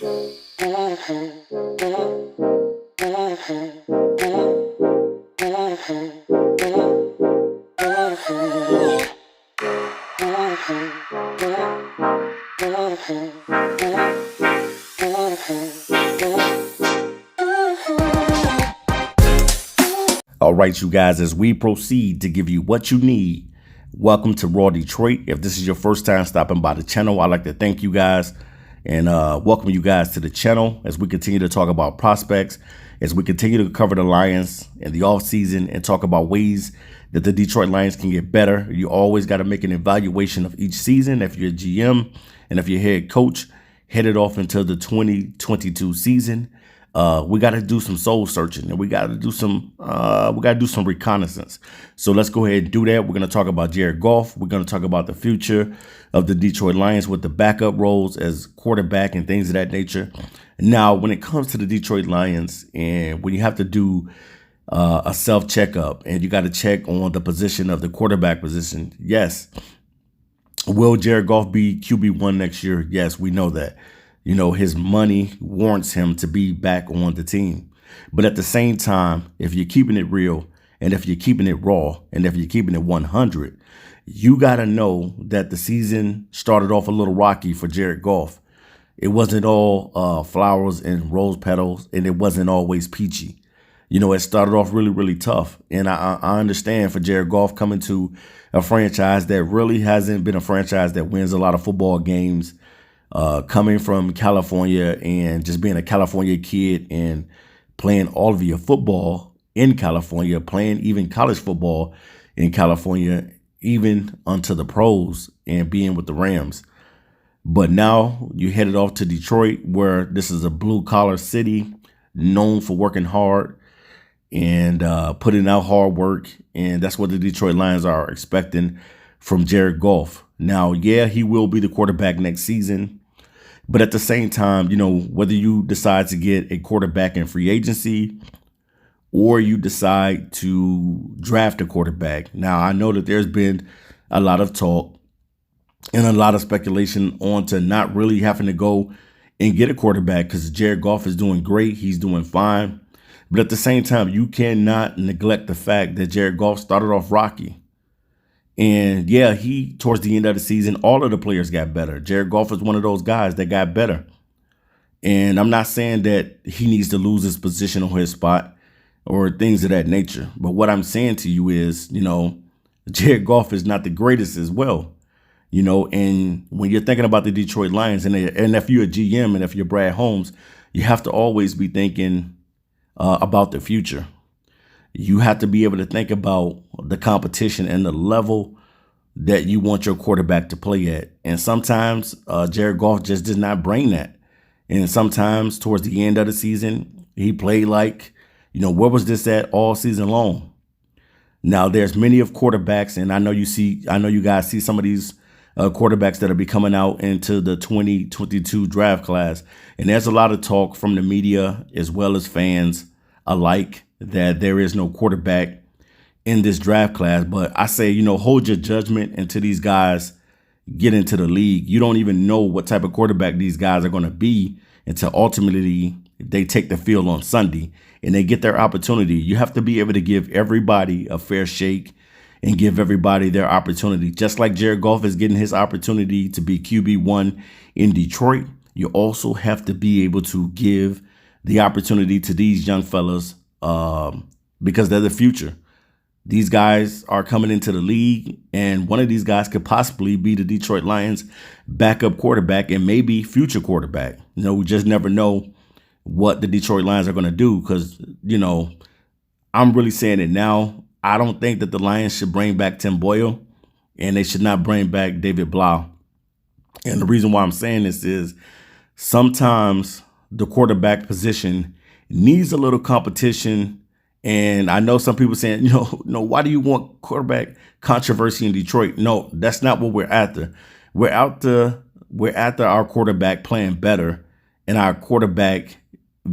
All right, you guys, as we proceed to give you what you need, welcome to Raw Detroit. If this is your first time stopping by the channel, I'd like to thank you guys and welcome you guys to the channel as we continue to talk about prospects, as we continue to cover the Lions in the offseason and talk about ways that the Detroit Lions can get better. You always got to make an evaluation of each season. If you're a GM and if you're head coach, headed off into the 2022 season, we got to do some soul searching and we got to do some reconnaissance. So let's go ahead and do that. We're going to talk about Jared Goff. We're going to talk about the future of the Detroit Lions with the backup roles as quarterback and things of that nature. Now, when it comes to the Detroit Lions and when you have to do a self checkup and you got to check on the position of the quarterback position. Yes. Will Jared Goff be QB1 next year? Yes, we know that. You know, his money warrants him to be back on the team. But at the same time, if you're keeping it real and if you're keeping it raw and if you're keeping it 100, you got to know that the season started off a little rocky for Jared Goff. It wasn't all flowers and rose petals, and it wasn't always peachy. You know, it started off really, really tough. And I understand for Jared Goff coming to a franchise that really hasn't been a franchise that wins a lot of football games, coming from California and just being a California kid and playing all of your football in California, playing even college football in California, even onto the pros and being with the Rams. But now you headed off to Detroit, where this is a blue collar city known for working hard and putting out hard work. And that's what the Detroit Lions are expecting from Jared Goff. Now, yeah, he will be the quarterback next season. But at the same time, you know, whether you decide to get a quarterback in free agency or you decide to draft a quarterback. Now, I know that there's been a lot of talk and a lot of speculation on to not really having to go and get a quarterback because Jared Goff is doing great. He's doing fine. But at the same time, you cannot neglect the fact that Jared Goff started off rocky. And yeah, towards the end of the season, all of the players got better. Jared Goff is one of those guys that got better. And I'm not saying that he needs to lose his position or his spot or things of that nature. But what I'm saying to you is, you know, Jared Goff is not the greatest as well. You know, and when you're thinking about the Detroit Lions and if you're a GM and if you're Brad Holmes, you have to always be thinking about the future. You have to be able to think about the competition and the level that you want your quarterback to play at. And sometimes Jared Goff just did not bring that. And sometimes towards the end of the season, he played like, you know, where was this at all season long? Now, there's many of quarterbacks, and I know you guys see some of these quarterbacks that are be coming out into the 2022 draft class. And there's a lot of talk from the media as well as fans alike that there is no quarterback in this draft class. But I say, you know, hold your judgment until these guys get into the league. You don't even know what type of quarterback these guys are going to be until ultimately they take the field on Sunday and they get their opportunity. You have to be able to give everybody a fair shake and give everybody their opportunity. Just like Jared Goff is getting his opportunity to be QB1 in Detroit, you also have to be able to give the opportunity to these young fellas because they're the future. These guys are coming into the league, and one of these guys could possibly be the Detroit Lions backup quarterback and maybe future quarterback. You know, we just never know what the Detroit Lions are going to do because, you know, I'm really saying it now. I don't think that the Lions should bring back Tim Boyle, and they should not bring back David Blau. And the reason why I'm saying this is sometimes the quarterback position needs a little competition. And I know some people saying, no, why do you want quarterback controversy in Detroit? No, that's not what we're after. We're after our quarterback playing better and our quarterback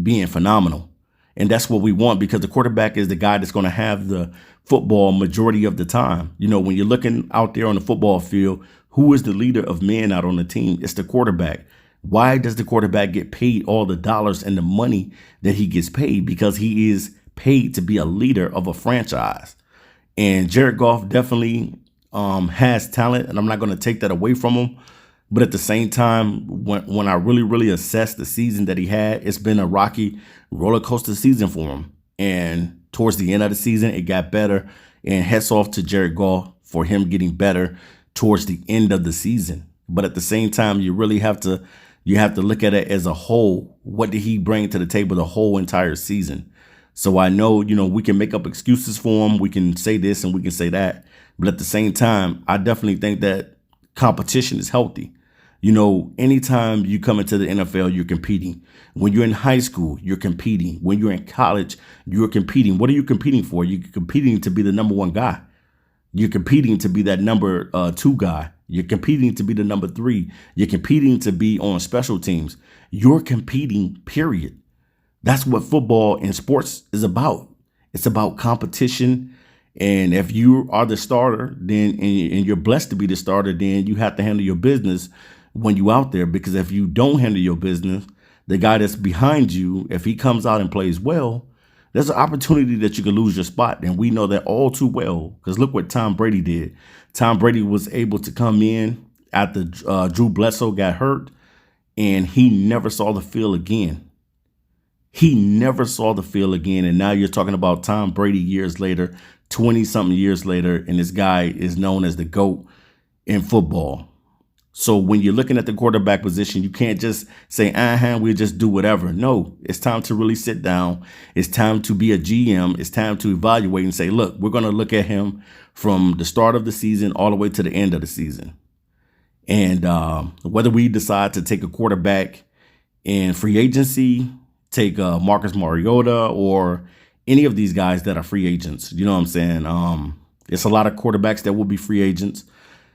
being phenomenal. And that's what we want, because the quarterback is the guy that's going to have the football majority of the time. You know, when you're looking out there on the football field, who is the leader of men out on the team? It's the quarterback. Why does the quarterback get paid all the dollars and the money that he gets paid? Because he is paid to be a leader of a franchise. And Jared Goff definitely has talent, and I'm not going to take that away from him. But at the same time, when I really assess the season that he had, it's been a rocky roller coaster season for him. And towards the end of the season, it got better. And hats off to Jared Goff for him getting better towards the end of the season. But at the same time, you really have to look at it as a whole. What did he bring to the table the whole entire season? So I know, we can make up excuses for him. We can say this and we can say that. But at the same time, I definitely think that competition is healthy. Anytime you come into the NFL, you're competing. When you're in high school, you're competing. When you're in college, you're competing. What are you competing for? You're competing to be the number one guy. You're competing to be that number two guy. You're competing to be the number three. You're competing to be on special teams. You're competing, period. That's what football and sports is about. It's about competition. And if you are the starter, then and you're blessed to be the starter, then you have to handle your business when you out there. Because if you don't handle your business, the guy that's behind you, if he comes out and plays well, there's an opportunity that you can lose your spot. And we know that all too well, because look what Tom Brady did. Tom Brady was able to come in after Drew Bledsoe got hurt, and he never saw the field again. He never saw the field again. And now you're talking about Tom Brady years later, 20-something years later, and this guy is known as the GOAT in football. So when you're looking at the quarterback position, you can't just say, we'll just do whatever. No, it's time to really sit down. It's time to be a GM. It's time to evaluate and say, look, we're going to look at him from the start of the season all the way to the end of the season. And whether we decide to take a quarterback in free agency, take Marcus Mariota or any of these guys that are free agents, you know what I'm saying? It's a lot of quarterbacks that will be free agents.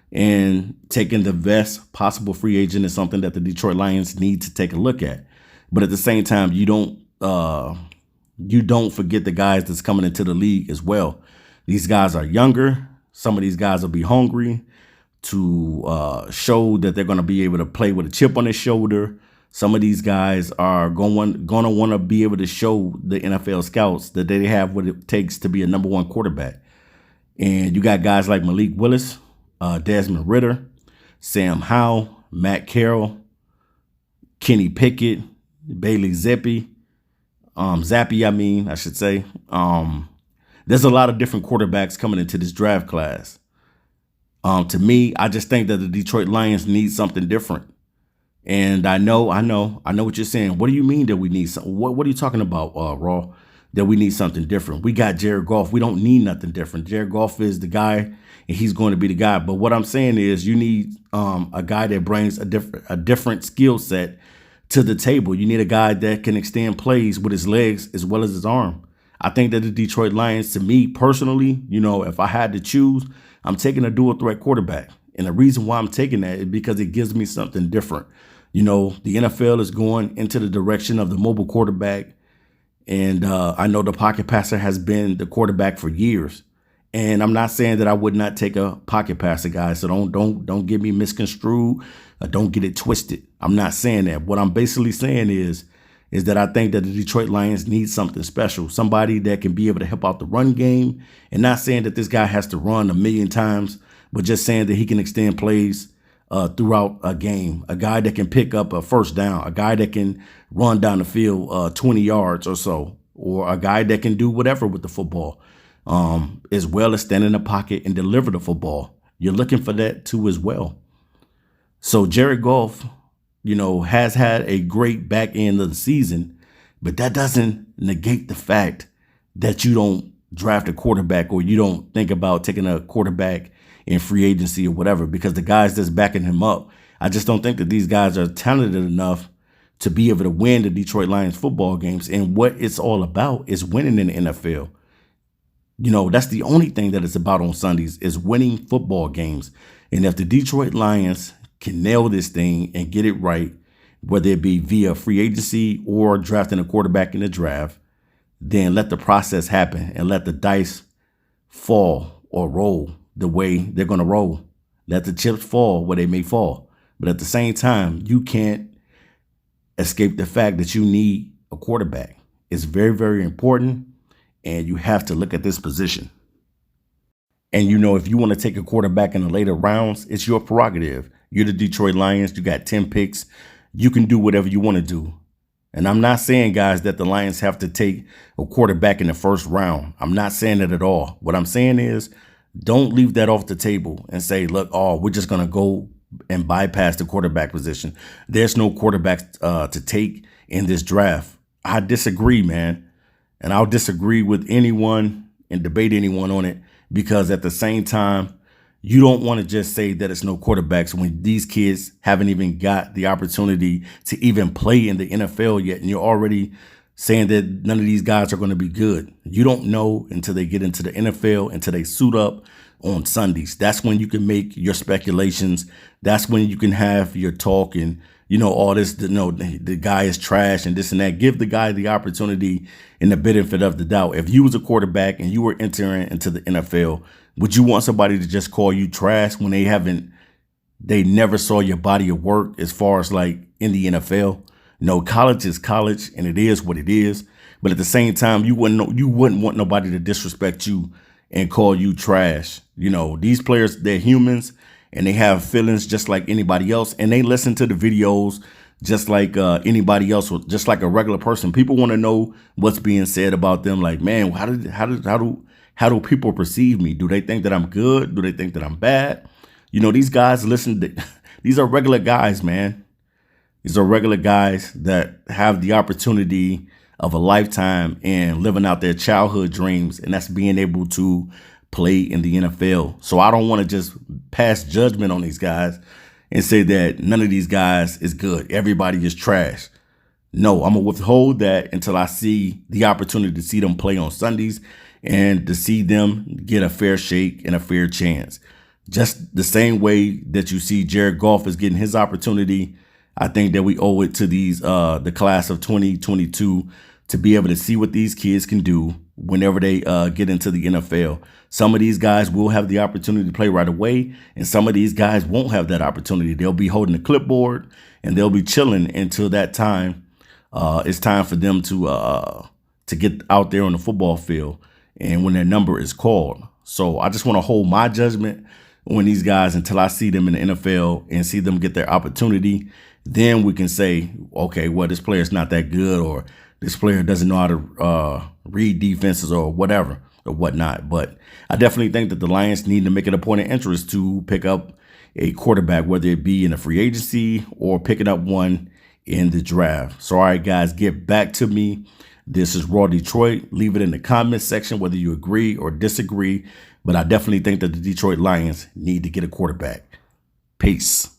And taking the best possible free agent is something that the Detroit Lions need to take a look at. But at the same time, you don't forget the guys that's coming into the league as well. These guys are younger. Some of these guys will be hungry to show that they're going to be able to play with a chip on their shoulder. Some of these guys are going to want to be able to show the NFL scouts that they have what it takes to be a number one quarterback. And you got guys like Malik Willis, Desmond Ridder, Sam Howell, Matt Carroll, Kenny Pickett, Bailey Zappi, I should say. There's a lot of different quarterbacks coming into this draft class. To me, I just think that the Detroit Lions need something different. And I know what you're saying. What do you mean that we need something? What are you talking about, Raw? That we need something different. We got Jared Goff. We don't need nothing different. Jared Goff is the guy, and he's going to be the guy. But what I'm saying is you need a guy that brings a different skill set to the table. You need a guy that can extend plays with his legs as well as his arm. I think that the Detroit Lions, to me personally, if I had to choose, I'm taking a dual threat quarterback. And the reason why I'm taking that is because it gives me something different. The NFL is going into the direction of the mobile quarterback. And I know the pocket passer has been the quarterback for years. And I'm not saying that I would not take a pocket passer, guys. So don't get me misconstrued. Don't get it twisted. I'm not saying that. What I'm basically saying is that I think that the Detroit Lions need something special. Somebody that can be able to help out the run game. And not saying that this guy has to run 1,000,000 times, but just saying that he can extend plays throughout a game. A guy that can pick up a first down. A guy that can run down the field 20 yards or so. Or a guy that can do whatever with the football. As well as stand in the pocket and deliver the football. You're looking for that too as well. So Jared Goff, has had a great back end of the season, but that doesn't negate the fact that you don't draft a quarterback or you don't think about taking a quarterback in free agency or whatever, because the guys that's backing him up, I just don't think that these guys are talented enough to be able to win the Detroit Lions football games. And what it's all about is winning in the NFL. That's the only thing that it's about on Sundays is winning football games. And if the Detroit Lions can nail this thing and get it right, whether it be via free agency or drafting a quarterback in the draft, then let the process happen and let the dice fall or roll the way they're going to roll. Let the chips fall where they may fall. But at the same time, you can't escape the fact that you need a quarterback. It's very, very important, and you have to look at this position. And if you want to take a quarterback in the later rounds, it's your prerogative. You're the Detroit Lions. You got 10 picks. You can do whatever you want to do. And I'm not saying, guys, that the Lions have to take a quarterback in the first round. I'm not saying that at all. What I'm saying is, don't leave that off the table and say, look, we're just going to go and bypass the quarterback position. There's no quarterbacks to take in this draft. I disagree, man. And I'll disagree with anyone and debate anyone on it, because at the same time, you don't want to just say that it's no quarterbacks when these kids haven't even got the opportunity to even play in the NFL yet. And you're already saying that none of these guys are going to be good. You don't know until they get into the NFL, until they suit up on Sundays. That's when you can make your speculations. That's when you can have your talk and, all this, the guy is trash and this and that. Give the guy the opportunity and the benefit of the doubt. If you was a quarterback and you were entering into the NFL, would you want somebody to just call you trash when they never saw your body of work as far as like in the NFL? College is college and it is what it is. But at the same time, you wouldn't want nobody to disrespect you and call you trash. These players, they're humans and they have feelings just like anybody else. And they listen to the videos just like anybody else, or just like a regular person. People want to know what's being said about them. Like, man, how do people perceive me? Do they think that I'm good? Do they think that I'm bad? These guys these are regular guys, man. These are regular guys that have the opportunity of a lifetime and living out their childhood dreams, and that's being able to play in the NFL. So I don't want to just pass judgment on these guys and say that none of these guys is good. Everybody is trash. No, I'm going to withhold that until I see the opportunity to see them play on Sundays and to see them get a fair shake and a fair chance. Just the same way that you see Jared Goff is getting his opportunity, I think that we owe it to the class of 2022 to be able to see what these kids can do whenever they get into the NFL. Some of these guys will have the opportunity to play right away, and some of these guys won't have that opportunity. They'll be holding the clipboard and they'll be chilling until that time. It's time for them to get out there on the football field and when their number is called. So I just want to hold my judgment on these guys until I see them in the NFL and see them get their opportunity. Then we can say, okay, well, this player is not that good, or this player doesn't know how to read defenses or whatever or whatnot. But I definitely think that the Lions need to make it a point of interest to pick up a quarterback, whether it be in a free agency or picking up one in the draft. So, all right, guys, get back to me. This is Raw Detroit. Leave it in the comments section whether you agree or disagree. But I definitely think that the Detroit Lions need to get a quarterback. Peace.